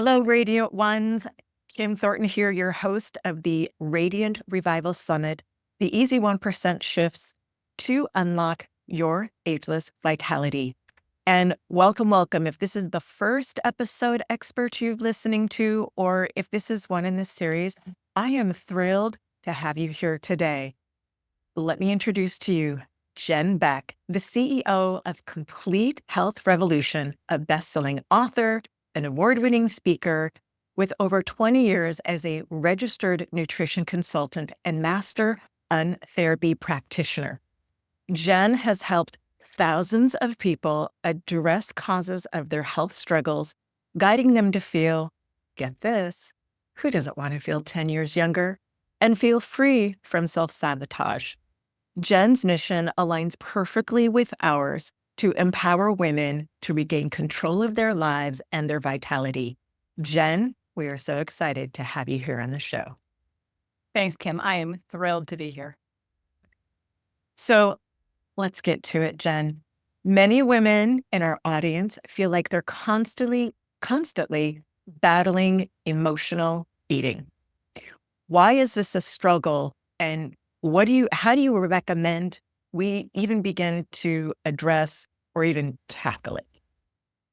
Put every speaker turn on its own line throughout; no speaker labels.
Hello, Radiant Ones. Kim Thornton here, your host of the Radiant Revival Summit, the easy 1% shifts to unlock your ageless vitality. And welcome, welcome. If this is the first episode expert you're listening to, or if this is one in this series, I am thrilled to have you here today. Let me introduce to you Jen Beck, the CEO of Complete Health Revolution, a best-selling author, an award-winning speaker with over 20 years as a registered nutrition consultant and master therapy practitioner. Jen has helped thousands of people address causes of their health struggles, guiding them to feel, get this, who doesn't want to feel 10 years younger, and feel free from self-sabotage. Jen's mission aligns perfectly with ours to empower women to regain control of their lives and their vitality. Jen, we are so excited to have you here on the show.
Thanks, Kim. I am thrilled to be here.
So let's get to it, Jen. Many women in our audience feel like they're constantly battling emotional eating. Why is this a struggle? And how do you recommend we even begin to address or even tackle it?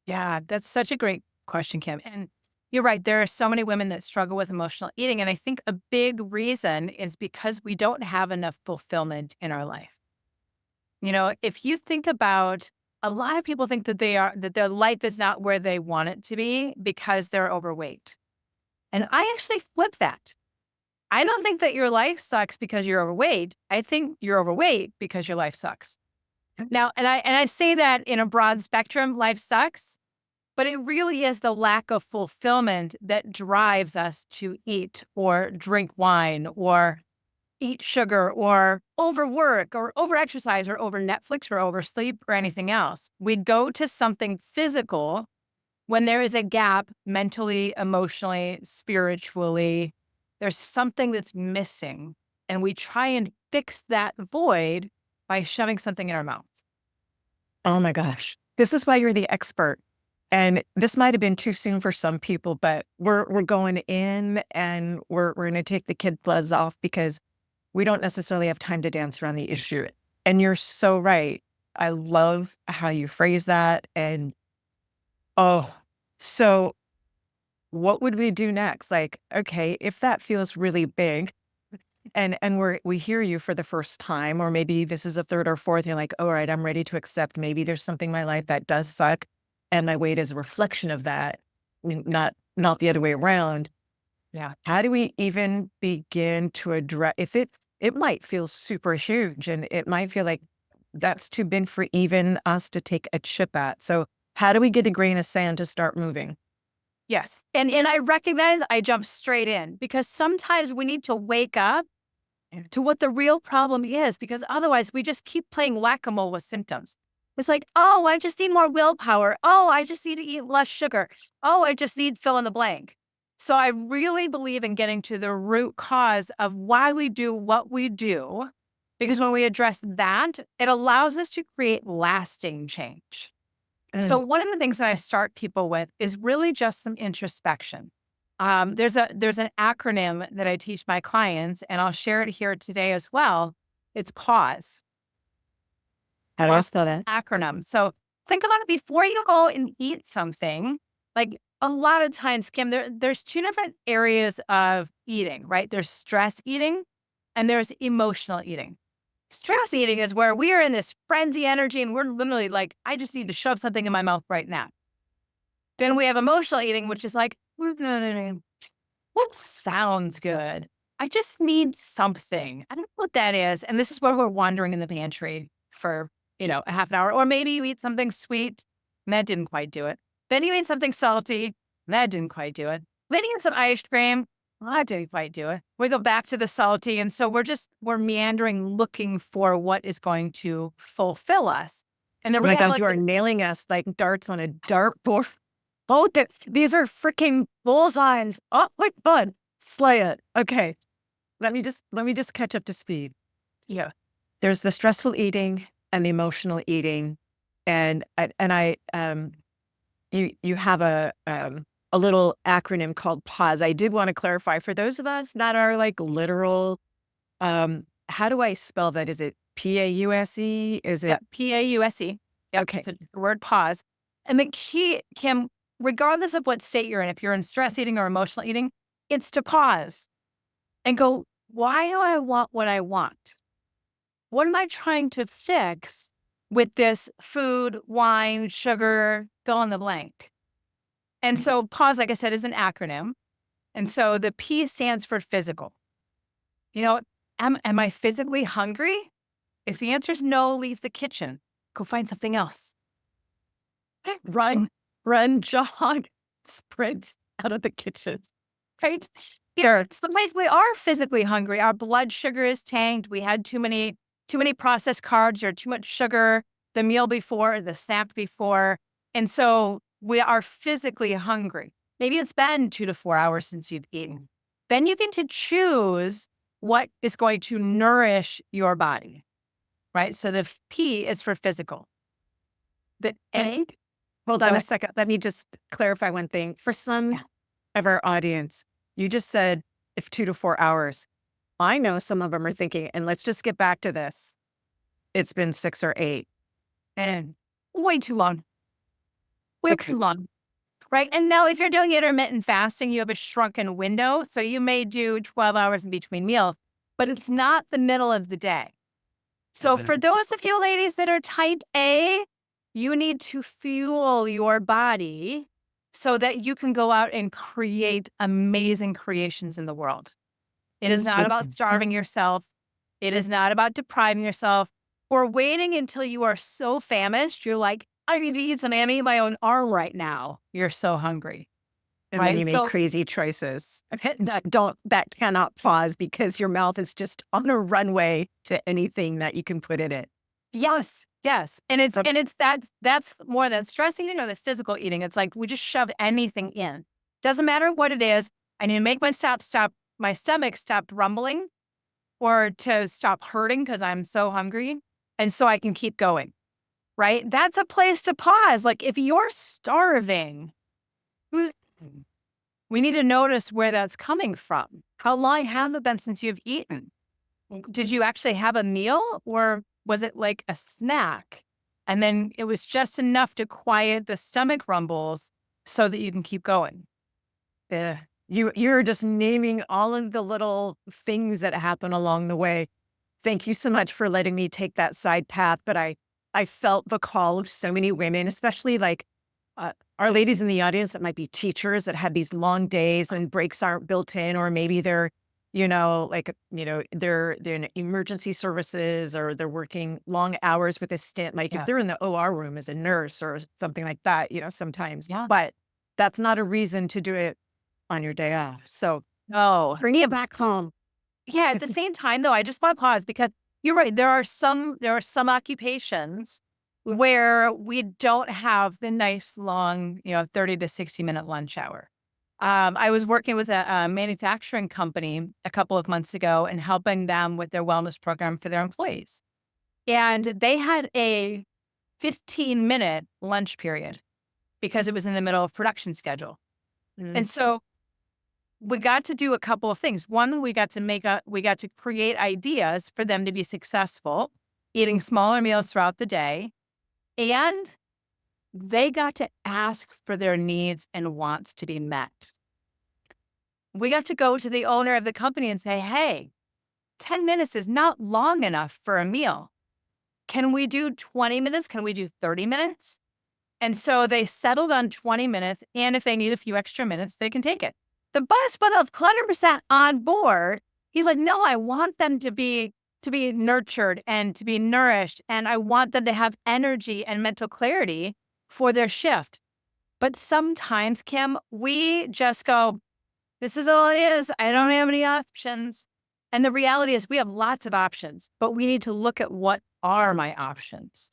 Yeah, that's such a great question, Kim. And you're right. There are so many women that struggle with emotional eating. And I think a big reason is because we don't have enough fulfillment in our life. You know, if you think about, a lot of people think that their life is not where they want it to be because they're overweight. And I actually flip that. I don't think that your life sucks because you're overweight. I think you're overweight because your life sucks. Now, and I say that in a broad spectrum, life sucks, but it really is the lack of fulfillment that drives us to eat or drink wine or eat sugar or overwork or overexercise or over Netflix or oversleep or anything else. We go to something physical when there is a gap mentally, emotionally, spiritually. There's something that's missing, and we try and fix that void by shoving something in our mouth.
Oh my gosh. This is why you're the expert. And this might have been too soon for some people, but we're going in and we're going to take the kid gloves off because we don't necessarily have time to dance around the issue. And you're so right. I love how you phrase that. And so what would we do next? Like, okay, if that feels really big and we hear you for the first time, or maybe this is a third or fourth, and you're like, all right, I'm ready to accept maybe there's something in my life that does suck and my weight is a reflection of that, not the other way around.
Yeah.
How do we even begin to address, if it might feel super huge and it might feel like that's too big for even us to take a chip at. So how do we get a grain of sand to start moving?
Yes. And I recognize I jump straight in because sometimes we need to wake up to what the real problem is, because otherwise we just keep playing whack-a-mole with symptoms. It's like, oh, I just need more willpower. Oh, I just need to eat less sugar. Oh, I just need fill in the blank. So I really believe in getting to the root cause of why we do what we do, because when we address that, it allows us to create lasting change. So one of the things that I start people with is really just some introspection. There's an acronym that I teach my clients, and I'll share it here today as well. It's PAUSE.
How do I spell that?
Acronym. So think about it before you go and eat something. Like a lot of times, Kim, there's two different areas of eating, right? There's stress eating and there's emotional eating. Stress eating is where we are in this frenzy energy and we're literally like, I just need to shove something in my mouth right now. Then we have emotional eating, which is like, what sounds good? I just need something. I don't know what that is. And this is where we're wandering in the pantry for, a half an hour. Or maybe you eat something sweet and that didn't quite do it. Then you eat something salty and that didn't quite do it. Then you have some ice cream. Well, that didn't quite do it. We go back to the salty. And so we're meandering looking for what is going to fulfill us. And the
my God, you are nailing us like darts on a dartboard. Oh, these are freaking bullseyes. Oh my God, slay it. Okay, let me just catch up to speed.
Yeah,
there's the stressful eating and the emotional eating, and you have a a little acronym called PAUSE. I did want to clarify for those of us that are like literal, how do I spell that? Is it PAUSE? Is it?
Yep. PAUSE. Yep.
Okay.
So the word pause. And the key, Kim, regardless of what state you're in, if you're in stress eating or emotional eating, it's to pause and go, why do I want what I want? What am I trying to fix with this food, wine, sugar, fill in the blank? And so pause, like I said, is an acronym. And so the P stands for physical. You know, am I physically hungry? If the answer is no, leave the kitchen. Go find something else.
Run, jog, sprint out of the kitchen.
Right? Here, sometimes we are physically hungry. Our blood sugar is tanked. We had too many processed carbs or too much sugar the meal before, the snack before. And so we are physically hungry. Maybe it's been 2 to 4 hours since you've eaten. Then you get to choose what is going to nourish your body, right? So the P is for physical. The A,
Hold on a second. Let me just clarify one thing. For some of our audience, you just said if 2 to 4 hours. I know some of them are thinking, and let's just get back to this. It's been 6 or 8.
and way too long. Way too long. Right. And now if you're doing intermittent fasting, you have a shrunken window. So you may do 12 hours in between meals, but it's not the middle of the day. So for those of you ladies that are type A, you need to fuel your body so that you can go out and create amazing creations in the world. It is not about starving yourself. It is not about depriving yourself or waiting until you are so famished. You're like, I need to eat some. I'm eating my own arm right now. You're so hungry.
And
Right?
then you make
So-
crazy choices that cannot pause because your mouth is just on a runway to anything that you can put in it.
Yes. And that's more than stress eating or the physical eating. It's like we just shove anything in. Doesn't matter what it is. I need to make my my stomach stop rumbling or to stop hurting because I'm so hungry. And so I can keep going. Right? That's a place to pause. Like if you're starving, we need to notice where that's coming from. How long has it been since you've eaten? Did you actually have a meal or was it like a snack? And then it was just enough to quiet the stomach rumbles so that you can keep going.
You're just naming all of the little things that happen along the way. Thank you so much for letting me take that side path. But I felt the call of so many women, especially like our ladies in the audience that might be teachers that had these long days and breaks aren't built in, or maybe they're, they're in emergency services or they're working long hours with a stint. Like if they're in the OR room as a nurse or something like that, sometimes.
Yeah.
But that's not a reason to do it on your day off. So
No.
bring it back home.
Yeah. At the same time, though, I just want to pause because you're right. There are some occupations where we don't have the nice long, 30 to 60-minute lunch hour. I was working with a manufacturing company a couple of months ago and helping them with their wellness program for their employees. And they had a 15-minute lunch period because it was in the middle of production schedule. And so we got to do a couple of things. One, we got to create ideas for them to be successful, eating smaller meals throughout the day. And they got to ask for their needs and wants to be met. We got to go to the owner of the company and say, hey, 10 minutes is not long enough for a meal. Can we do 20 minutes? Can we do 30 minutes? And so they settled on 20 minutes. And if they need a few extra minutes, they can take it. The boss was 100% on board. He's like, no, I want them to be nurtured and to be nourished. And I want them to have energy and mental clarity for their shift. But sometimes, Kim, we just go, this is all it is. I don't have any options. And the reality is we have lots of options, but we need to look at what are my options.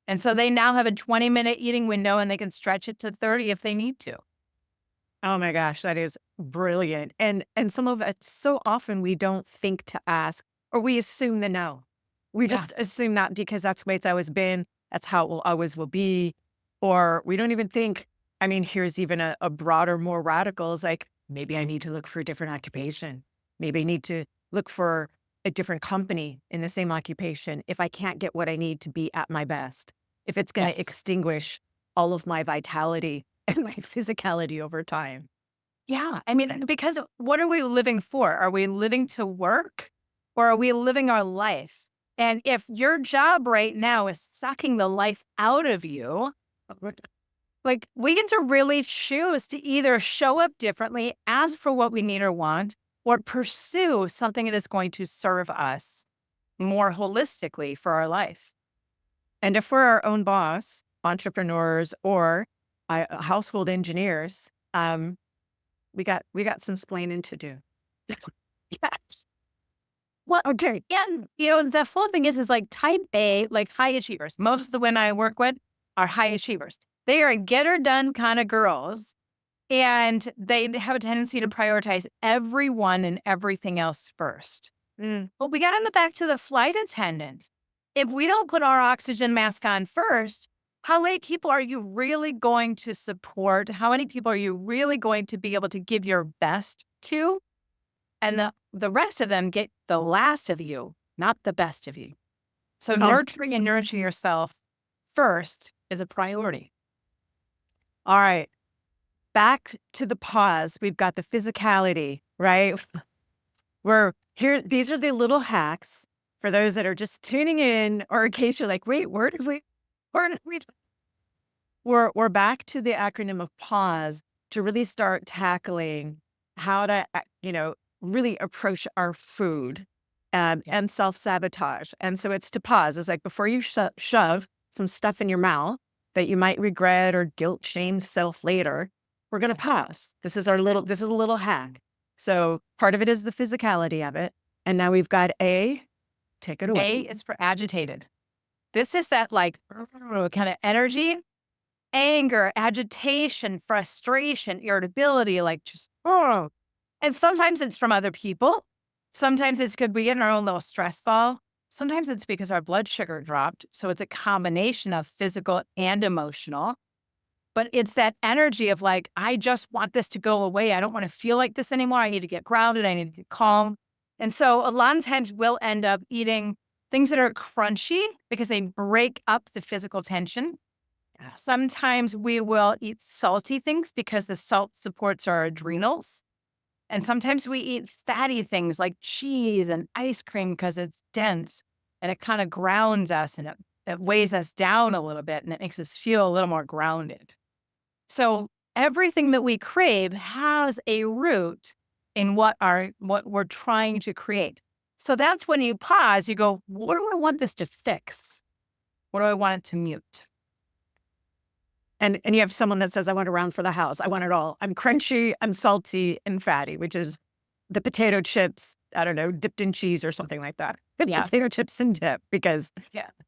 And so they now have a 20-minute eating window and they can stretch it to 30 if they need to.
Oh my gosh, that is brilliant. And some of it, so often we don't think to ask, or we assume the no. We just assume that because that's the way it's always been. That's how it always will be. Or we don't even think, I mean, here's even a broader, more radical is like, maybe I need to look for a different occupation. Maybe I need to look for a different company in the same occupation if I can't get what I need to be at my best, if it's going to
Yes.
extinguish all of my vitality and my physicality over time.
Yeah. I mean, because what are we living for? Are we living to work or are we living our life? And if your job right now is sucking the life out of you, like we get to really choose to either show up differently, ask for what we need or want, or pursue something that is going to serve us more holistically for our life.
And if we're our own boss, entrepreneurs, or household engineers, we got some splaining to do.
Yes. Well, okay. And, the fun thing is like type A, like high achievers. Most of the women I work with are high achievers. They are get her done kind of girls. And they have a tendency to prioritize everyone and everything else first. But we got in the back to the flight attendant. If we don't put our oxygen mask on first, how many people are you really going to support? How many people are you really going to be able to give your best to? And the rest of them get the last of you, not the best of you. So nurturing and nourishing yourself first is a priority.
All right. Back to the pause. We've got the physicality, right? We're here. These are the little hacks for those that are just tuning in, or in case you're like, wait, where did we? We're back to the acronym of pause to really start tackling how to, really approach our food and self-sabotage. And so it's to pause. It's like before you shove some stuff in your mouth that you might regret or guilt shame self later, we're going to pause. This is a little hack. So part of it is the physicality of it. And now we've got A, take it away.
A is for agitated. This is that like kind of energy, anger, agitation, frustration, irritability, like just, oh. And sometimes it's from other people. Sometimes it's could be in our own little stress ball. Sometimes it's because our blood sugar dropped. So it's a combination of physical and emotional. But it's that energy of like, I just want this to go away. I don't want to feel like this anymore. I need to get grounded. I need to get calm. And so a lot of times we'll end up eating things that are crunchy because they break up the physical tension. Sometimes we will eat salty things because the salt supports our adrenals. And sometimes we eat fatty things like cheese and ice cream because it's dense and it kind of grounds us and it weighs us down a little bit and it makes us feel a little more grounded. So everything that we crave has a root in what we're trying to create. So that's when you pause, you go, what do I want this to fix? What do I want it to mute?
And you have someone that says, I want it around for the house. I want it all. I'm crunchy, I'm salty, and fatty, which is the potato chips, I don't know, dipped in cheese or something like that.
Yeah.
Potato chips and dip, because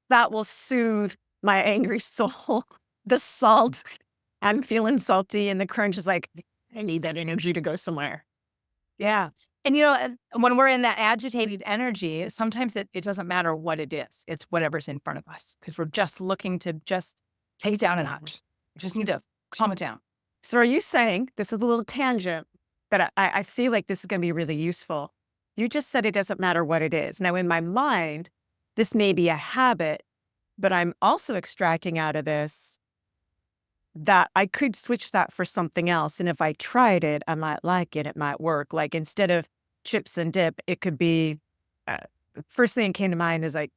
that will soothe my angry soul. The salt, I'm feeling salty, and the crunch is like, I need that energy to go somewhere.
Yeah. And, when we're in that agitated energy, sometimes it doesn't matter what it is. It's whatever's in front of us because we're just looking to just take it down a notch. We just need to calm it down.
So are you saying, this is a little tangent, but I feel like this is going to be really useful. You just said it doesn't matter what it is. Now, in my mind, this may be a habit, but I'm also extracting out of this that I could switch that for something else. And if I tried it, I might like it. It might work. Like instead of chips and dip, it could be, first thing that came to mind is like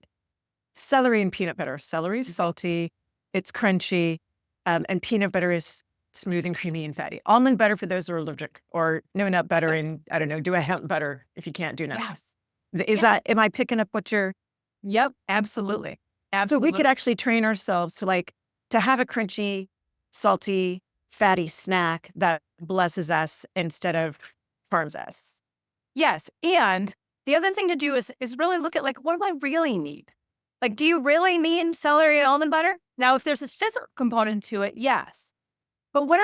celery and peanut butter. Celery is salty, it's crunchy, and peanut butter is smooth and creamy and fatty. Almond butter for those who are allergic, or no nut butter, and I don't know, do a hemp butter if you can't do nuts.
Yes.
Is that, am I picking up what you're?
Yep. Absolutely.
So we could actually train ourselves to have a crunchy, salty, fatty snack that blesses us instead of harms us.
Yes. And the other thing to do is really look at like, what do I really need? Like, do you really need celery and almond butter? Now, if there's a physical component to it, yes. But what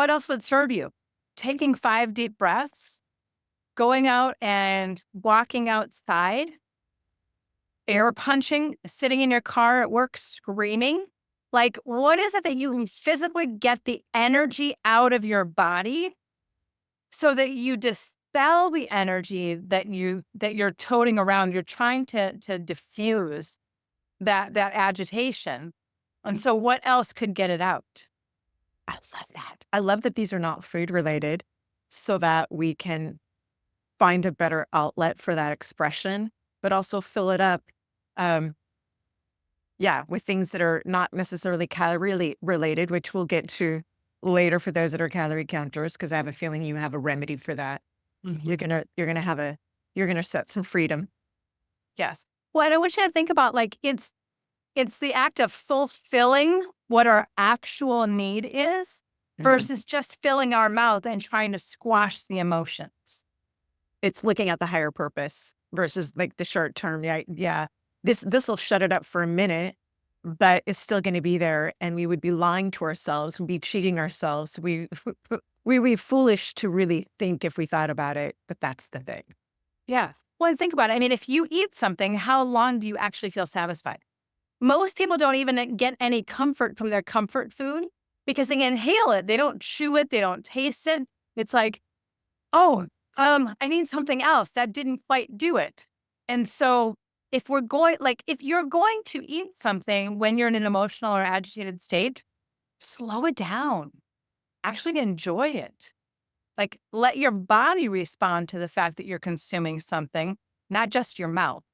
else would serve you? Taking 5 deep breaths, going out and walking outside, air punching, sitting in your car at work, screaming, Like, what is it that you can physically get the energy out of your body so that you dispel the energy that you're toting around? You're trying to diffuse that agitation. And so what else could get it out?
I love that. I love that these are not food related so that we can find a better outlet for that expression, but also fill it up. Um, yeah, with things that are not necessarily calorie related, which we'll get to later for those that are calorie counters, because I have a feeling you have a remedy for that.
Mhm.
You're gonna set some freedom.
Yes. Well, and I want you to think about like it's the act of fulfilling what our actual need is
Mhm.
versus just filling our mouth and trying to squash the emotions.
It's looking at the higher purpose versus like the short term. Yeah, yeah. This will shut it up for a minute, but it's still going to be there, and we would be lying to ourselves. We'd be cheating ourselves. We'd be foolish to really think if we thought about it. But that's the thing.
Yeah. Well, and think about it. I mean, if you eat something, how long do you actually feel satisfied? Most people don't even get any comfort from their comfort food because they inhale it. They don't chew it. They don't taste it. It's like, oh, I need something else that didn't quite do it. And so if you're going to eat something when you're in an emotional or agitated state, slow it down. Actually enjoy it. Like let your body respond to the fact that you're consuming something, not just your mouth.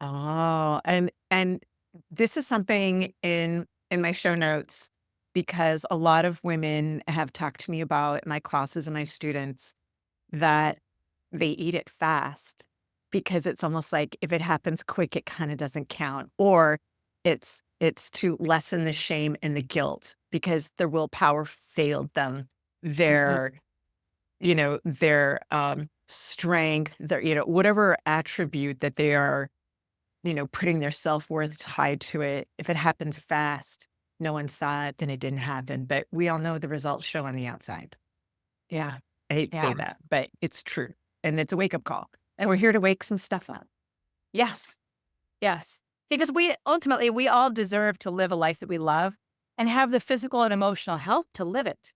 Oh, and this is something in my show notes because a lot of women have talked to me about in my classes and my students that they eat it fast because it's almost like if it happens quick, it kind of doesn't count, or it's to lessen the shame and the guilt because their willpower failed them.
Mhm.
Their, their strength, their, whatever attribute that they are, putting their self-worth tied to it. If it happens fast, no one saw it, then it didn't happen. But we all know the results show on the outside.
Yeah.
I hate to say
Yeah.
that, but it's true. And it's a wake-up call. And we're here to wake some stuff up.
Yes. Yes. Because we all deserve to live a life that we love and have the physical and emotional health to live it.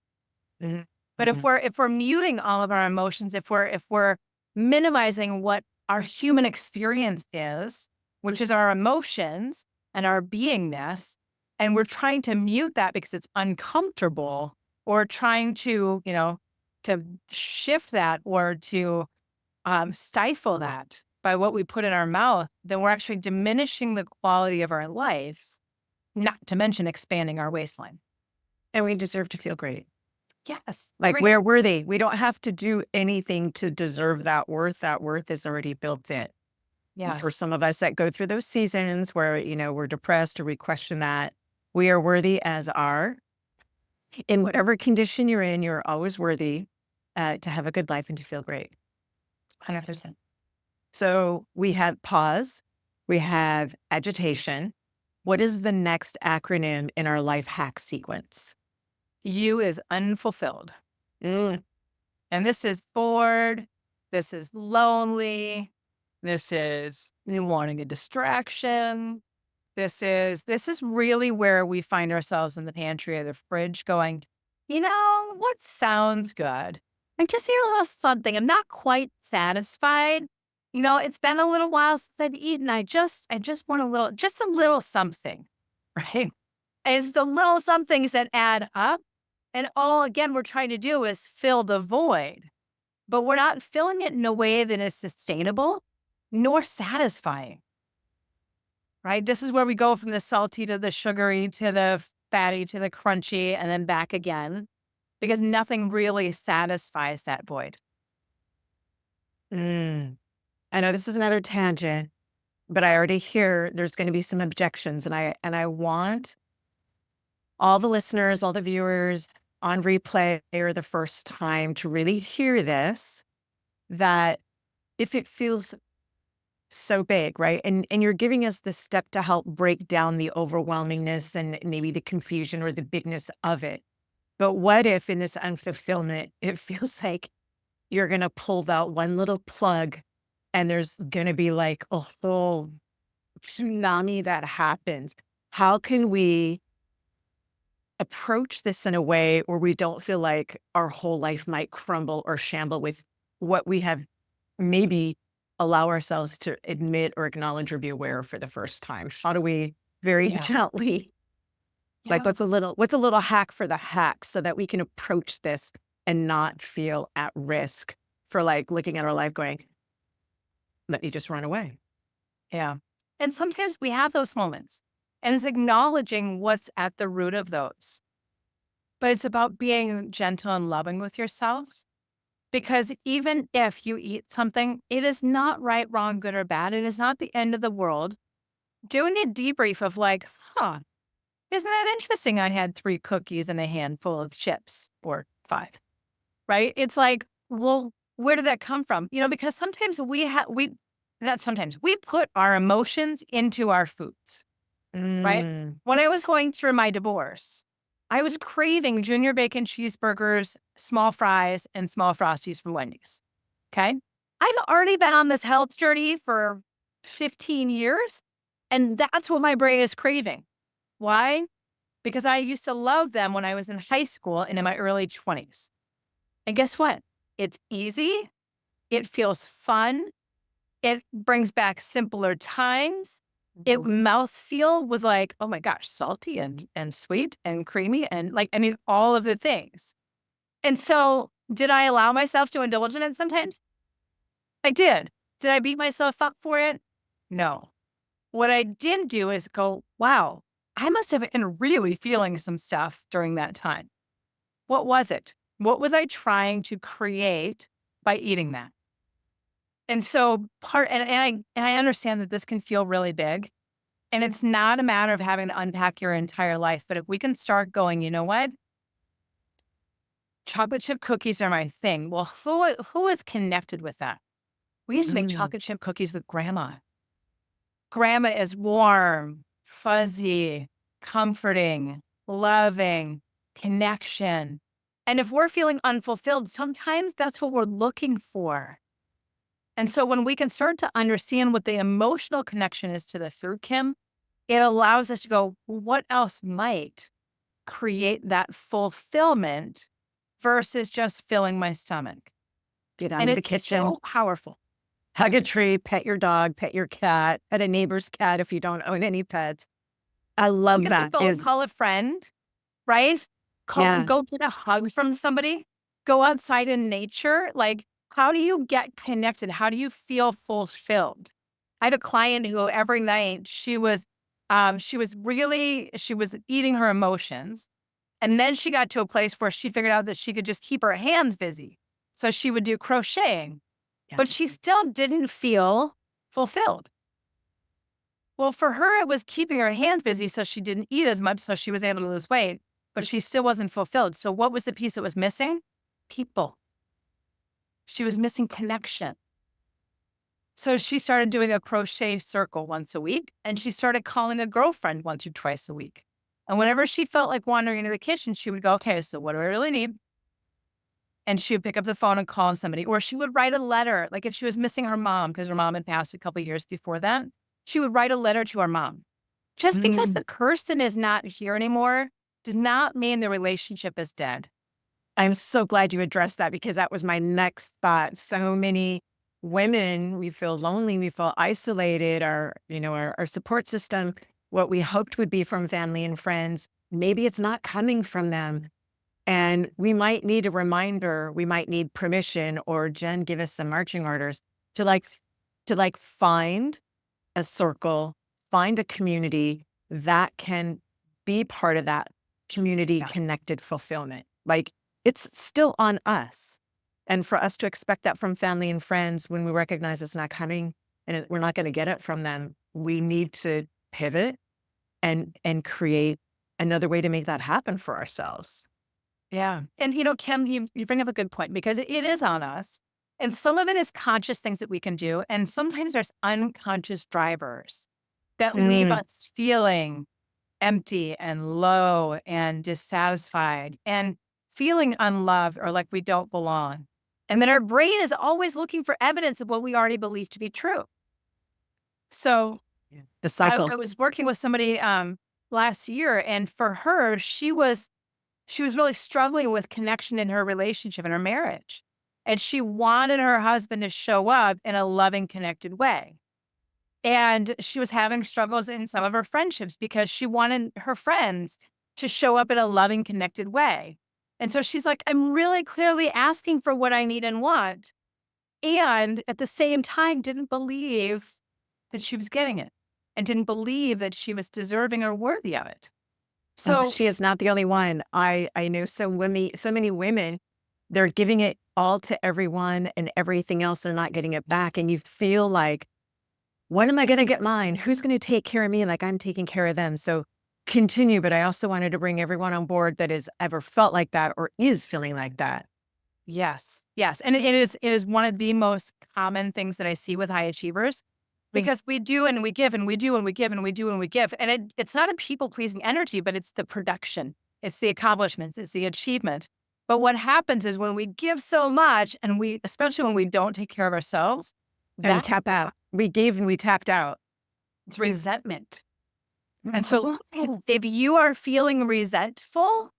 Mhm,
But
mhm,
if we're muting all of our emotions, if we're minimizing what our human experience is, which is our emotions and our beingness, and we're trying to mute that because it's uncomfortable, or trying to shift that or to stifle that by what we put in our mouth, then we're actually diminishing the quality of our life, not to mention expanding our waistline.
and we deserve to feel great.
Yes.
Like,
Great.
we're worthy. We don't have to do anything to deserve that worth. That worth is already built in. For
Yes.
some of us that go through those seasons where, we're depressed or we question that, we are worthy as are. In whatever condition you're in, you're always worthy to have a good life and to feel great.
100%.
So we have pause, we have agitation. What is the next acronym in our life hack sequence?
You is unfulfilled.
Mm,
And this is bored. This is lonely. This is you wanting a distraction. This is really where we find ourselves in the pantry or the fridge going, what sounds good? I just need a little something. I'm not quite satisfied. It's been a little while since I've eaten. I just want just a little something, right? It's the little somethings that add up. And all again we're trying to do is fill the void, but we're not filling it in a way that is sustainable nor satisfying. Right? This is where we go from the salty to the sugary to the fatty to the crunchy and then back again because nothing really satisfies that void.
mm. I know this is another tangent, but I already hear there's going to be some objections, and I want all the listeners, all the viewers on replay or the first time to really hear this, that if it feels so big, right? And you're giving us the step to help break down the overwhelmingness and maybe the confusion or the bigness of it. But what if in this unfulfillment, it feels like you're going to pull that one little plug and there's going to be like a whole tsunami that happens? how can we approach this in a way where we don't feel like our whole life might crumble or shamble with what we have maybe allow ourselves to admit or acknowledge or be aware of for the first time? How do we very
Yeah.
gently, like,
Yeah.
what's a little hack for the hack so that we can approach this and not feel at risk for like looking at our life going, let me just run away.
Yeah. And sometimes we have those moments, and it's acknowledging what's at the root of those. But it's about being gentle and loving with yourself. Because even if you eat something, it is not right, wrong, good, or bad. It is not the end of the world. Doing a debrief of like, isn't that interesting? I had 3 cookies and a handful of chips or 5, right? It's like, well, where did that come from? Because sometimes not sometimes, we put our emotions into our foods, right?
Mm.
When I was going through my divorce, I was craving junior bacon cheeseburgers, small fries, and small Frosties from Wendy's. Okay. I've already been on this health journey for 15 years, and that's what my brain is craving. Why? Because I used to love them when I was in high school and in my early 20s. And guess what? It's easy. It feels fun. It brings back simpler times. Mouthfeel was like, oh my gosh, salty and sweet and creamy and all of the things. And so did I allow myself to indulge in it sometimes? I did. Did I beat myself up for it? No. What I did do is go, wow, I must have been really feeling some stuff during that time. What was it? What was I trying to create by eating that? And so I understand that this can feel really big, and it's not a matter of having to unpack your entire life. But if we can start going, you know what? Chocolate chip cookies are my thing. Well, who is connected with that? We used to make
Mm.
chocolate chip cookies with grandma. Grandma is warm, fuzzy, comforting, loving, connection. And if we're feeling unfulfilled, sometimes that's what we're looking for. And so when we can start to understand what the emotional connection is to the food, Kim, it allows us to go, well, what else might create that fulfillment versus just filling my stomach?
Get out
And
of the
it's
kitchen,
so powerful.
hug a tree, pet your dog, pet your cat, pet a neighbor's cat if you don't own any pets. I
Pick
love
up the
that.
phone, call a friend, right?
Yeah.
Go get a hug from somebody. Go outside in nature. Like, how do you get connected? How do you feel fulfilled? I have a client who every night she was eating her emotions. And then she got to a place where she figured out that she could just keep her hands busy. So she would do crocheting,
Yeah.
but she still didn't feel fulfilled. Well, for her, it was keeping her hands busy so she didn't eat as much, so she was able to lose weight, but she still wasn't fulfilled. So what was the piece that was missing? People. She was missing connection. So she started doing a crochet circle once a week, and she started calling a girlfriend once or twice a week. And whenever she felt like wandering into the kitchen, she would go, okay, so what do I really need? And she would pick up the phone and call somebody, or she would write a letter. Like if she was missing her mom, because her mom had passed a couple of years before that, she would write a letter to her mom. Just because
Mm.
the person is not here anymore does not mean the relationship is dead.
I'm so glad you addressed that because that was my next thought. So many women, we feel lonely, we feel isolated, our support system, what we hoped would be from family and friends, maybe it's not coming from them. And we might need a reminder, we might need permission, or Jen, give us some marching orders to find a circle, find a community that can be part of that community
Yeah.
connected fulfillment. Like it's still on us. And for us to expect that from family and friends when we recognize it's not coming and we're not going to get it from them, we need to pivot and create another way to make that happen for ourselves.
Yeah. And, Kim, you bring up a good point because it is on us. And some of it is conscious things that we can do. And sometimes there's unconscious drivers that leave
Mm.
us feeling empty and low and dissatisfied and feeling unloved or like we don't belong. And then our brain is always looking for evidence of what we already believe to be true. So
The cycle.
I was working with somebody last year. And for her, she was really struggling with connection in her relationship, in her marriage. And she wanted her husband to show up in a loving, connected way. And she was having struggles in some of her friendships because she wanted her friends to show up in a loving, connected way. And so she's like, I'm really clearly asking for what I need and want. And at the same time, didn't believe that she was getting it and didn't believe that she was deserving or worthy of it.
Oh,
So,
she is not the only one. I know so many women, they're giving it all to everyone and everything else, they're not getting it back. And you feel like, when am I going to get mine? Who's going to take care of me like I'm taking care of them? So continue. But I also wanted to bring everyone on board that has ever felt like that or is feeling like that.
yes, yes. And it is one of the most common things that I see with high achievers
Mm.
because we do and we give and we do and we give and we do and we give. And it's not a people pleasing energy, but it's the production, it's the accomplishments, it's the achievement. But what happens is when we give so much and especially when we don't take care of ourselves,
And we
that
tap out. We gave and we tapped out.
it's resentment. And so if you are feeling resentful,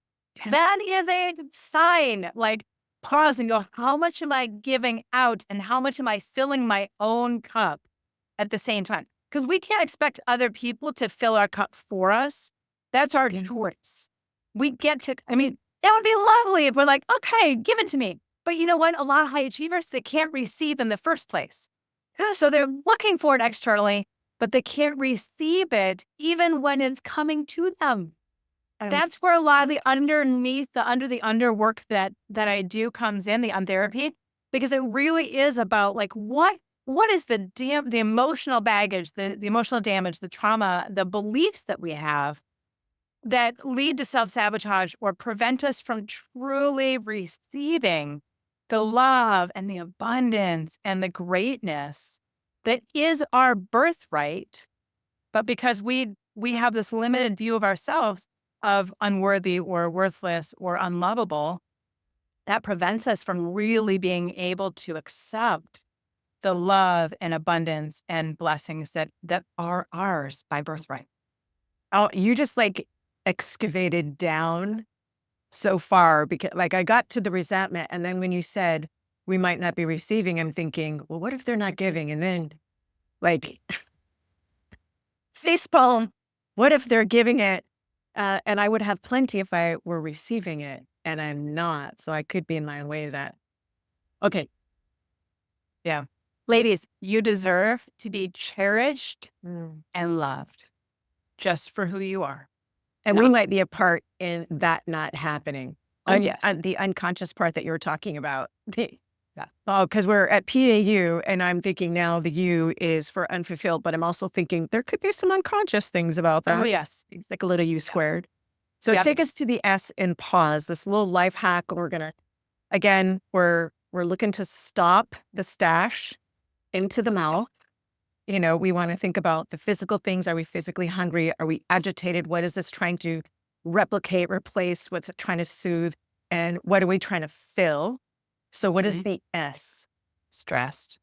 that is a sign. Like pause and go, how much am I giving out and how much am I filling my own cup at the same time? Because we can't expect other people to fill our cup for us. That's our choice. We get to, I mean, that would be lovely if we're like, okay, give it to me. But you know what? A lot of high achievers, they can't receive in the first place. So they're looking for it externally, but they can't receive it even when it's coming to them.
Um,
That's where a lot of the underneath, the underwork that I do comes in, the untherapy, because it really is about like what is the emotional baggage, the emotional damage, the trauma, the beliefs that we have that lead to self-sabotage or prevent us from truly receiving the love and the abundance and the greatness that is our birthright. But because we have this limited view of ourselves of unworthy or worthless or unlovable, that prevents us from really being able to accept the love and abundance and blessings that are ours by birthright.
oh, you just like excavated down so far because like I got to the resentment. And then when you said we might not be receiving, I'm thinking, well, what if they're not giving? And then like facepalm, what if they're giving it? And I would have plenty if I were receiving it and I'm not. So I could be in my own way of that. Okay.
Yeah. Ladies, you deserve to be cherished
Mm.
and loved just for who you are.
And we
Not,
might be a part in that not happening.
oh, yes.
The unconscious part that you were talking about.
Yeah.
Oh, because we're at PAU and I'm thinking now the U is for unfulfilled, but I'm also thinking there could be some unconscious things about
Oh,
that.
yes.
It's like a little U
Yes.
squared. So
Yep.
take us to the S in pause, this little life hack. We're gonna, again, we're looking to stop the stash into the mouth. You know, we want to think about the physical things. Are we physically hungry? Are we agitated? What is this trying to replicate, replace? What's it trying to soothe? And what are we trying to fill? So what is
Mhm.
the S?
Stressed.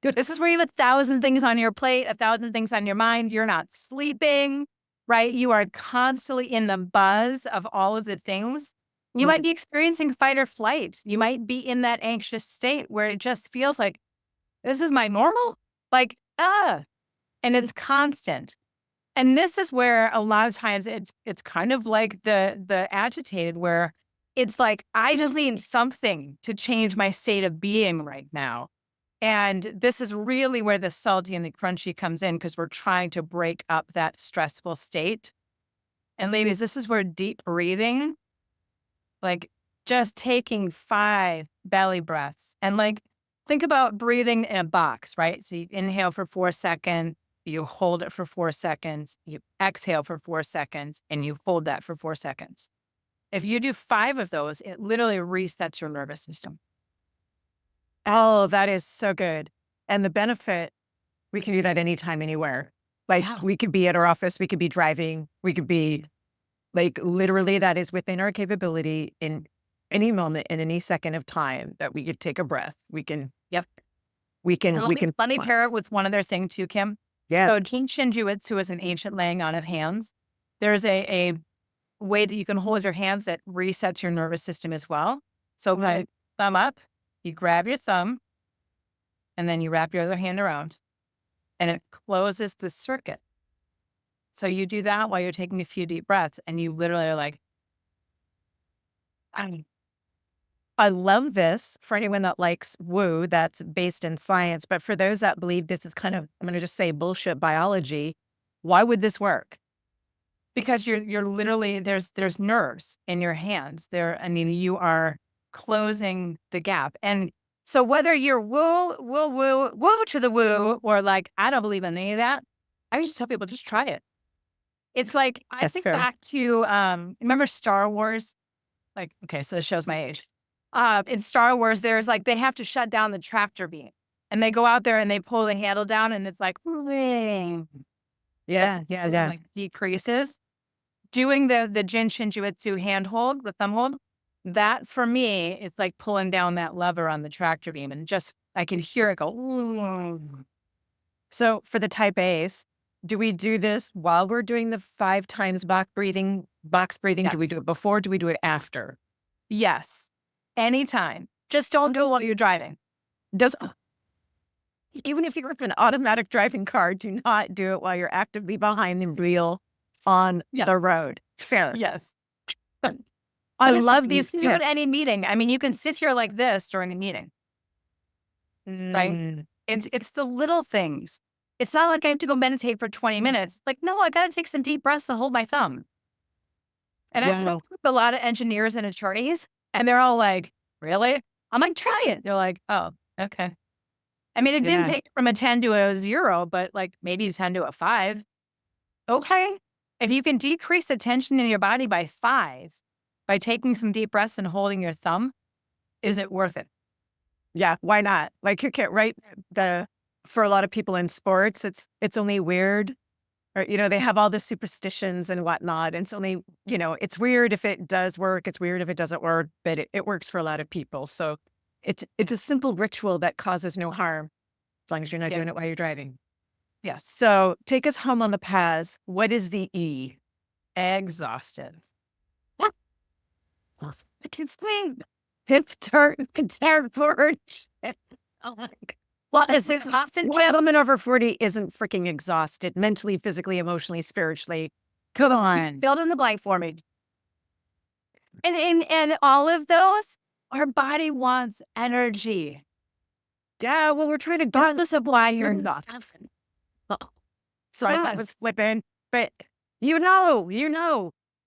This is where you have 1,000 things on your plate, 1,000 things on your mind. You're not sleeping, right? You are constantly in the buzz of all of the things. You might be experiencing fight or flight. You might be in that anxious state where it just feels like, this is my normal? Like, and it's constant. And this is where a lot of times it's kind of like the agitated where it's like, I just need something to change my state of being right now. And this is really where the salty and the crunchy comes in because we're trying to break up that stressful state. And ladies, this is where deep breathing, like just taking 5 belly breaths and like think about breathing in a box, right? So you inhale for 4 seconds, you hold it for 4 seconds, you exhale for 4 seconds, and you hold that for 4 seconds. If you do 5 of those, it literally resets your nervous system.
Oh, that is so good. And the benefit, we can do that anytime, anywhere. Like
Yeah.
we could be at our office, we could be driving, we could be like literally that is within our capability in any moment, in any second of time that we could take a breath. We can,
Yep.
we can,
And
we can.
let me pair it with one other thing too, Kim.
Yeah.
So King Shinjutsu is an ancient laying on of hands. There's a way that you can hold your hands that resets your nervous system as well. So
Right.
thumb up, you grab your thumb, and then you wrap your other hand around, and it closes the circuit. So you do that while you're taking a few deep breaths, and you literally are like,
I I love this for anyone that likes woo that's based in science. But for those that believe this is kind of, I'm going to just say bullshit biology, why would this work?
because you're literally there's nerves in your hands. I mean, you are closing the gap. And so whether you're woo to the woo, or like, I don't believe in any of that, I just tell people just try it. It's like, I
That's
think
fair.
back to remember Star Wars? Like, okay, so this shows my age. In Star Wars, there's like they have to shut down the tractor beam. And they go out there and they pull the handle down and it's like,
Yeah. Yeah. Yeah.
like decreases. Doing the Jin Shinjutsu handhold, the thumb hold, that for me, it's like pulling down that lever on the tractor beam, and just I can hear it go.
So for the type A's, do we do this while we're doing the 5 times box breathing? Do we
Yes.
do it before? Do we do it after?
Yes. Anytime. Just don't do it while you're driving.
Does even if you're with an automatic driving car, do not do it while you're actively behind the wheel on
Yeah.
the road. Fair.
Yes.
I
But
love
you
these
can do it at
tips.
any meeting. I mean, you can sit here like this during a meeting, right?
Mm,
It's the little things. It's not like I have to go meditate for 20 minutes. Like, no, I got to take some deep breaths to hold my thumb. And I
yeah.
work with a lot of engineers and attorneys, and they're all like, really? I'm like, try it. They're like, oh, okay. I mean, it didn't
Yeah.
take from a 10 to a 0, but like maybe a 10 to a 5. Okay. If you can decrease the tension in your body by 5 by taking some deep breaths and holding your thumb, is it worth it?
Yeah. Why not? Like you can't right for a lot of people in sports, it's only weird. Or, they have all the superstitions and whatnot. And it's only, it's weird if it does work. It's weird if it doesn't work, but it works for a lot of people. So it's a simple ritual that causes no harm as long as you're not
Yeah.
doing it while you're driving.
Yes.
So take us home on the paths. What is the E?
Exhausted.
Well, I can swing. Hip turn, concern forward. Oh my God.
Well, is there often
What woman over 40 isn't freaking exhausted mentally, physically, emotionally, spiritually? Come on.
build in the blank for me? And all of those, our body wants energy.
Yeah, well, we're trying to get
Regardless of why you're
certain
exhausted.
stuff. Oh, sorry, that
Yes.
was flipping. But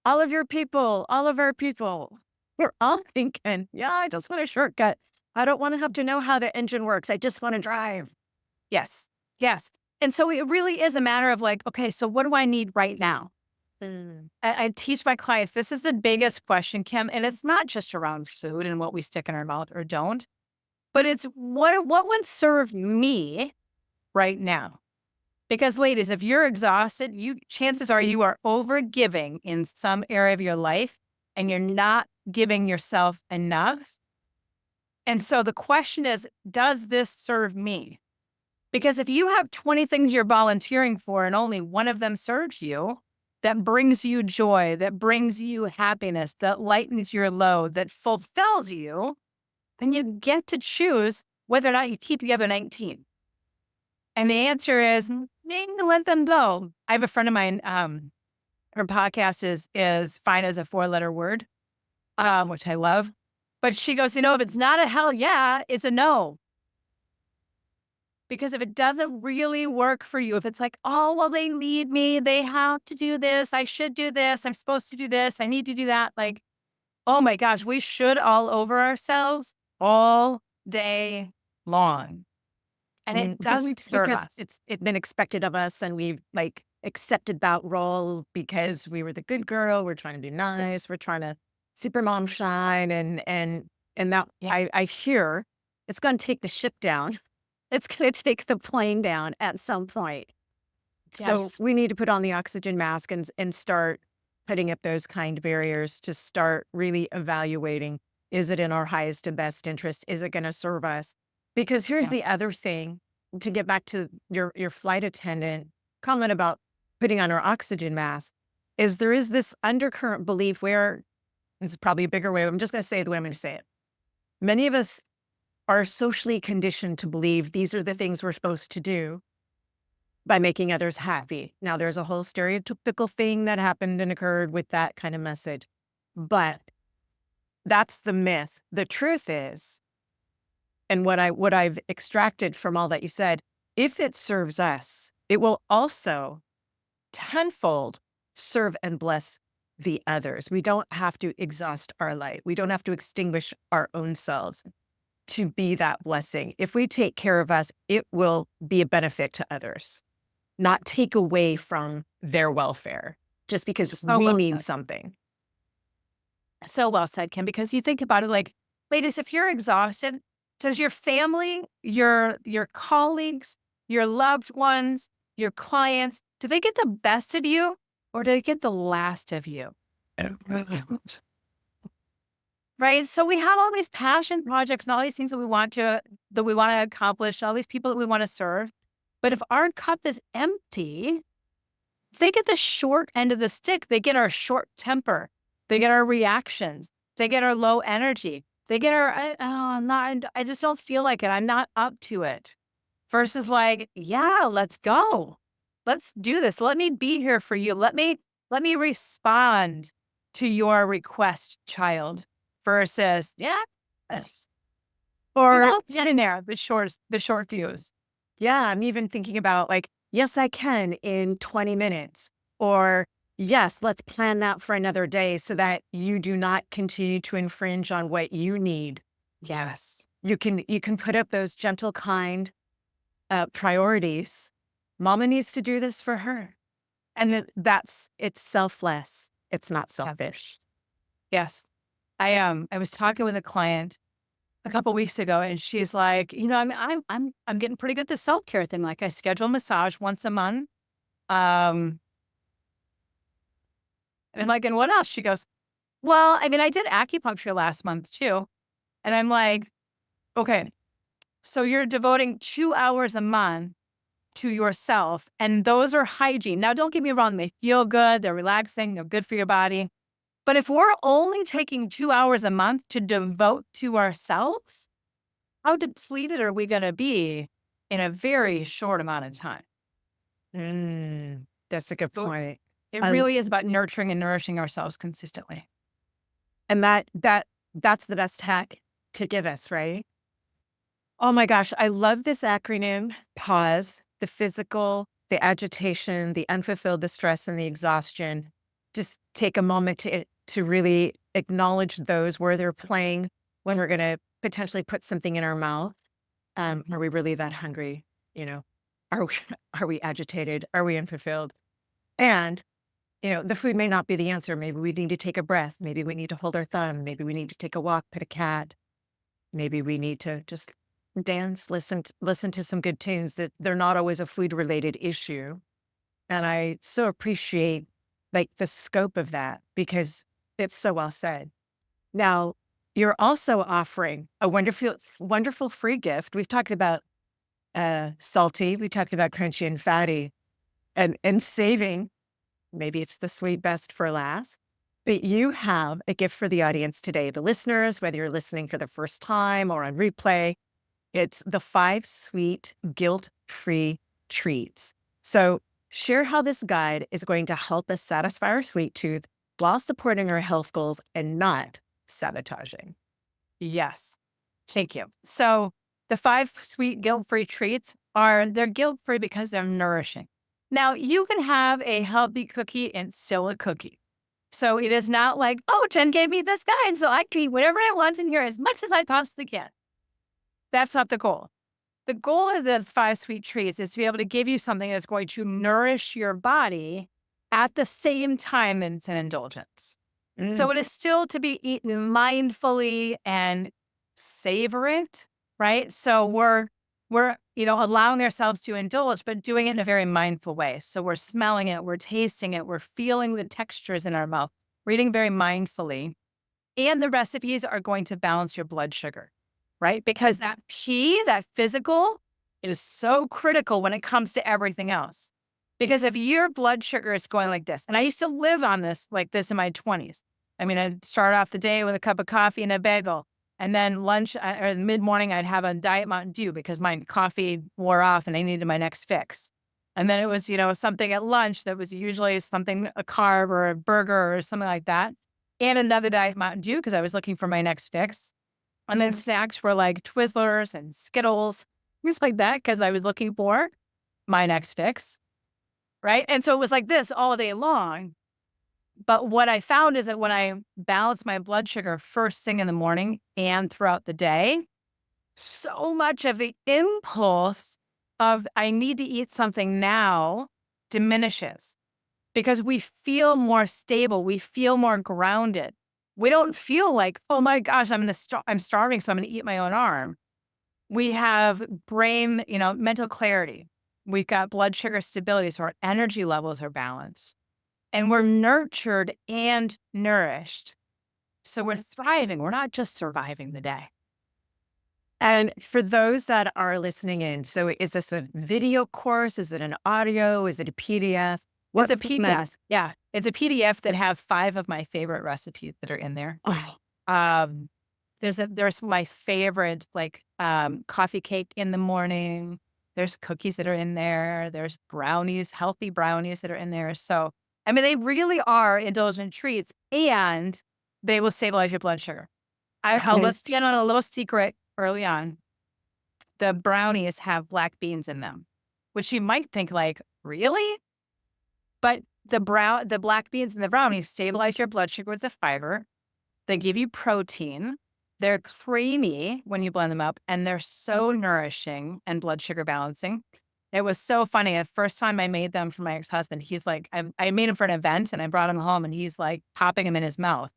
all of your people, all of our people, we're all thinking, yeah, I just want a shortcut. I don't want to have to know how the engine works. I just want to drive.
Yes. Yes. And so it really is a matter of like, okay, so what do I need right now? I teach my clients, this is the biggest question, Kim, and it's not just around food and what we stick in our mouth or don't, but it's what would serve me right now? Because ladies, if you're exhausted, chances are you are over giving in some area of your life and you're not giving yourself enough. And so the question is, does this serve me? Because if you have 20 things you're volunteering for and only one of them serves you, that brings you joy, that brings you happiness, that lightens your load, that fulfills you, then you get to choose whether or not you keep the other 19. And the answer is let them go. I have a friend of mine, her podcast is fine as a 4-letter word, which I love. But she goes, if it's not a hell yeah, it's a no. Because if it doesn't really work for you, if it's like, oh, well, they need me, they have to do this, I should do this, I'm supposed to do this, I need to do that. Like, oh my gosh, we should all over ourselves all day long. And it doesn't serve
because
us.
it's been expected of us and we've like accepted that role because we were the good girl. We're trying to be nice. We're trying to super mom shine and that
Yeah.
I hear it's going to take the ship down. It's going to take the plane down at some point. So
Yes.
we need to put on the oxygen mask and start putting up those kind barriers to start really evaluating, is it in our highest and best interest? Is it going to serve us? Because here's
Yeah.
the other thing. to get back to your flight attendant comment about putting on our oxygen mask, is there is this undercurrent belief where, this is probably a bigger way, I'm just going to say it the way I'm going to say it. Many of us are socially conditioned to believe these are the things we're supposed to do by making others happy. Now, there's a whole stereotypical thing that happened and occurred with that kind of message, but that's the myth. The truth is, and what I've extracted from all that you said, if it serves us, it will also tenfold serve and bless the others. We don't have to exhaust our light. We don't have to extinguish our own selves to be that blessing. If we take care of us, it will be a benefit to others, not take away from their welfare just because
So
we
well
need
said.
something.
So well said, Kim, because you think about it like, ladies, if you're exhausted, does your family, your colleagues, your loved ones, your clients, do they get the best of you or do they get the last of you? Right. So we have all these passion projects and all these things that we want to accomplish, all these people that we want to serve. But if our cup is empty, they get the short end of the stick. They get our short temper. They get our reactions. They get our low energy. They get our, I just don't feel like it. I'm not up to it. Versus like, yeah, let's go. Let's do this. Let me be here for you. Let me respond to your request, child. Versus, yeah,
Or
get in there. The short fuse.
yeah, I'm even thinking about like, yes, I can in 20 minutes. Or yes, let's plan that for another day so that you do not continue to infringe on what you need.
Yes.
You can put up those gentle, kind priorities. Mama needs to do this for her. And then it's selfless. It's not selfish.
Yes. I was talking with a client a couple weeks ago, and she's like, I'm getting pretty good at the self-care thing. Like I schedule a massage once a month. And I'm like, and what else? She goes, well, I mean, I did acupuncture last month too. And I'm like, okay, so you're devoting 2 hours a month to yourself, and those are hygiene. Now, don't get me wrong, they feel good, they're relaxing, they're good for your body. But if we're only taking 2 hours a month to devote to ourselves, how depleted are we going to be in a very short amount of time?
That's a good
So
point.
it
I,
really is about nurturing and nourishing ourselves consistently.
and that's the best hack to give us, right? Oh my gosh, I love this acronym. Pause, the physical, the agitation, the unfulfilled, the stress, and the exhaustion. Just take a moment to really acknowledge those where they're playing when we're going to potentially put something in our mouth. Are we really that hungry? You know, are we, are we agitated? Are we unfulfilled? And the food may not be the answer. Maybe we need to take a breath. Maybe we need to hold our thumb. Maybe we need to take a walk, pet a cat. Maybe we need to just dance, listen to some good tunes. That they're not always a food related issue. And I so appreciate like the scope of that because it's so well said. Now, you're also offering a wonderful free gift. We've talked about salty, we talked about crunchy and fatty, and saving. Maybe it's the sweet best for last. But you have a gift for the audience today, the listeners, whether you're listening for the first time or on replay. It's the 5 sweet guilt-free treats. So share how this guide is going to help us satisfy our sweet tooth while supporting our health goals and not sabotaging.
Yes. Thank you. So the 5 sweet guilt-free treats they're guilt-free because they're nourishing. Now you can have a healthy cookie and still a cookie. So it is not like, oh, Jen gave me this guide, so I can eat whatever I want in here as much as I possibly can. That's not the goal. The goal of the 5 sweet treats is to be able to give you something that's going to nourish your body at the same time that it's an indulgence. So it is still to be eaten mindfully and savor it, right? So we're allowing ourselves to indulge, but doing it in a very mindful way. So we're smelling it, we're tasting it, we're feeling the textures in our mouth, we're eating very mindfully. And the recipes are going to balance your blood sugar, right? Because that physical is so critical when it comes to everything else. Because if your blood sugar is going like this, and I used to live on this like this in my 20s. I mean, I'd start off the day with a cup of coffee and a bagel. And then lunch or mid-morning, I'd have a Diet Mountain Dew because my coffee wore off and I needed my next fix. And then it was, something at lunch that was usually something, a carb or a burger or something like that. And another Diet Mountain Dew because I was looking for my next fix. And then snacks were like Twizzlers and Skittles, things like that because I was looking for my next fix. Right. And so it was like this all day long. But what I found is that when I balance my blood sugar first thing in the morning and throughout the day, so much of the impulse of I need to eat something now diminishes because we feel more stable. We feel more grounded. We don't feel like, oh my gosh, I'm starving, so I'm going to eat my own arm. We have brain, mental clarity. We've got blood sugar stability, so our energy levels are balanced. And we're nurtured and nourished. So we're thriving. We're not just surviving the day.
And for those that are listening in, so is this a video course? Is it an audio? Is it a PDF?
What's a PDF? Yeah, it's a PDF that has 5 of my favorite recipes that are in there.
Oh.
There's my favorite coffee cake in the morning. There's cookies that are in there. There's brownies, healthy brownies that are in there. So, I mean, they really are indulgent treats and they will stabilize your blood sugar. I'll let you in on a little secret early on. The brownies have black beans in them, which you might think like, really? But the black beans in the brownies stabilize your blood sugar with the fiber. They give you protein. They're creamy when you blend them up, and they're so nourishing and blood sugar balancing. It was so funny. The first time I made them for my ex-husband, he's like, I made them for an event and I brought them home and he's like popping them in his mouth.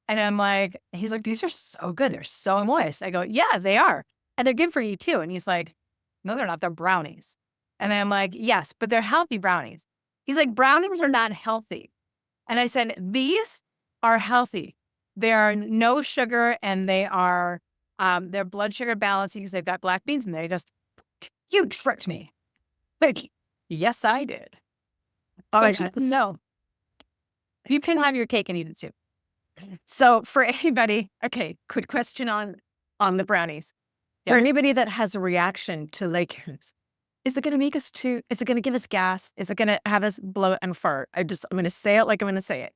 And I'm like, he's like, these are so good. They're so moist. I go, yeah, they are. And they're good for you too. And he's like, no, they're not. They're brownies. And I'm like, yes, but they're healthy brownies. He's like, brownies are not healthy. And I said, these are healthy. They are no sugar and they are, they're blood sugar balancing because they've got black beans in there. You tricked me. Like, yes, I did.
Oh my
So
God.
no, you can have your cake and eat it too.
So for anybody, okay, quick question on the brownies. For anybody that has a reaction to like, is it going to make us is it going to give us gas? Is it going to have us bloat and fart? I'm going to say it like I'm going to say it.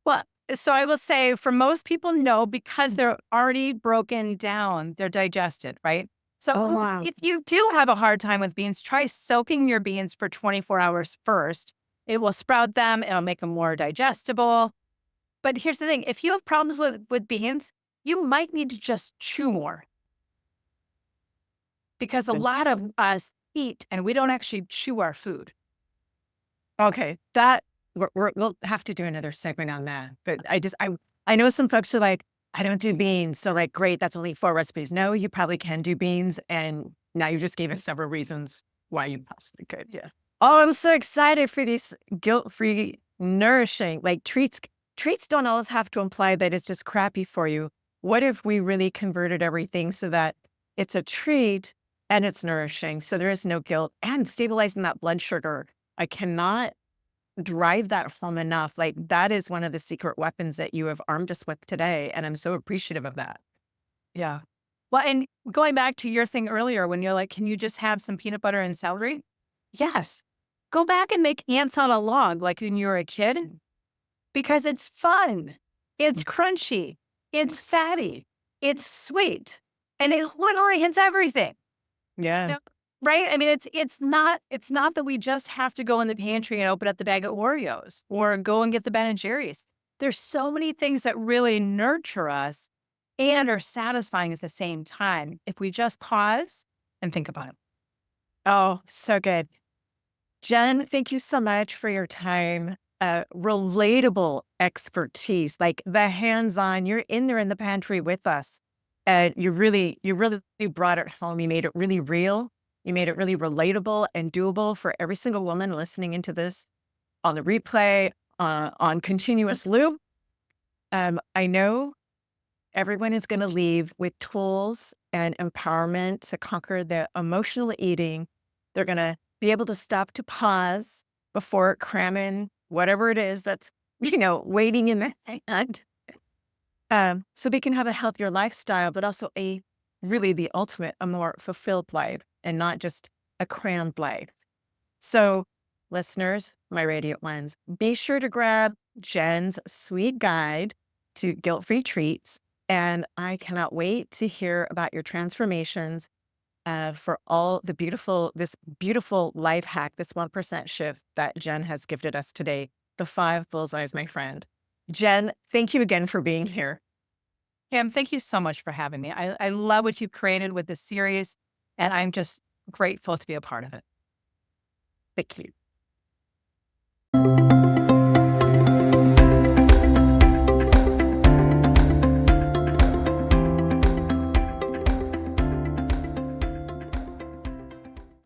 Well, so I will say for most people, no, because they're already broken down. They're digested, right? So if you do have a hard time with beans, try soaking your beans for 24 hours first. It will sprout them. It'll make them more digestible. But here's the thing. If you have problems with beans, you might need to just chew more. Because a lot of us eat and we don't actually chew our food.
Okay, we'll have to do another segment on that. But I know some folks are like, I don't do beans. So like, great, that's only 4 recipes. No, you probably can do beans. And now you just gave us several reasons why you possibly could. Yeah. Oh, I'm so excited for these guilt-free, nourishing, like treats. Treats don't always have to imply that it's just crappy for you. What if we really converted everything so that it's a treat and it's nourishing? So there is no guilt and stabilizing that blood sugar. I cannot drive that home enough. Like that is one of the secret weapons that you have armed us with today. And I'm so appreciative of that.
Yeah. Well, and going back to your thing earlier, when you're like, can you just have some peanut butter and celery? Yes. Go back and make ants on a log like when you were a kid because it's fun. It's crunchy. It's fatty. It's sweet. And it literally hits everything.
Yeah.
So, right? I mean, it's not that we just have to go in the pantry and open up the bag of Oreos or go and get the Ben& Jerry's. There's so many things that really nurture us and are satisfying at the same time if we just pause and think about it.
Oh, so good. Jen, thank you so much for your time. Relatable expertise, like the hands-on, you're in there in the pantry with us. And you really brought it home. You made it really real. You made it really relatable and doable for every single woman listening into this on the replay, on continuous loop. I know Everyone is going to leave with tools and empowerment to conquer the emotional eating. They're going to be able to stop to pause before cramming whatever it is that's, waiting in their hand. So they can have a healthier lifestyle, but also the ultimate, a more fulfilled life and not just a crammed life. So, listeners, my radiant ones, be sure to grab Jen's sweet guide to guilt free treats. And I cannot wait to hear about your transformations for all this beautiful life hack, this 1% shift that Jen has gifted us today. The 5 bullseyes, my friend. Jen, thank you again for being here.
Kim, thank you so much for having me. I love what you've created with this series, and I'm just grateful to be a part of it.
Thank you.